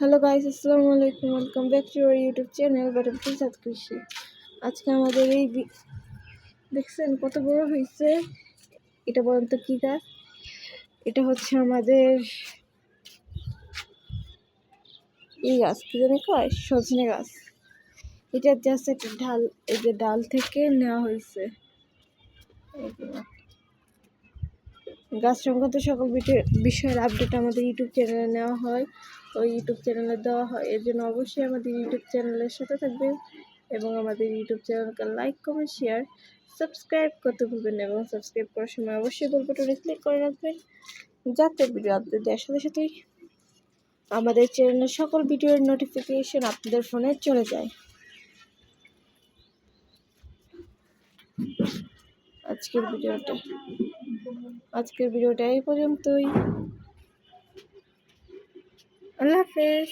Hello guys, আসসালামু আলাইকুম। Welcome back to our YouTube channel butterfly সাত কৃষি। আজকে আমাদের এই দেখছেন কত বড় হয়েছে, এটা বলেন তো কি গাছ? এটা হচ্ছে আমাদের এই গাছ, কি জানি কয়, সজনে গাছ। এটা জাস্ট একটা ঢাল, এই যে ডাল থেকে নেওয়া হয়েছে। গাছ সংক্রান্ত সকল বিষয়ের আপডেট আমাদের ইউটিউব চ্যানেলে নেওয়া হয়, ওই ইউটিউব চ্যানেলে দেওয়া হয়। এর জন্য অবশ্যই আমাদের ইউটিউব চ্যানেলের সাথে থাকবেন এবং আমাদের ইউটিউব চ্যানেলকে লাইক, কমেন্ট, শেয়ার, সাবস্ক্রাইব করতে ভুলবেন না। এবং সাবস্ক্রাইব করার সময় অবশ্যই বেল বাটনে ক্লিক করে রাখবেন, যাতে ভিডিও আপডেট দেওয়ার সাথে সাথেই আমাদের চ্যানেলের সকল ভিডিওর নোটিফিকেশন আপনাদের ফোনে চলে যায়। আজকের ভিডিওটা এই পর্যন্তই। আল্লাহ হাফেজ।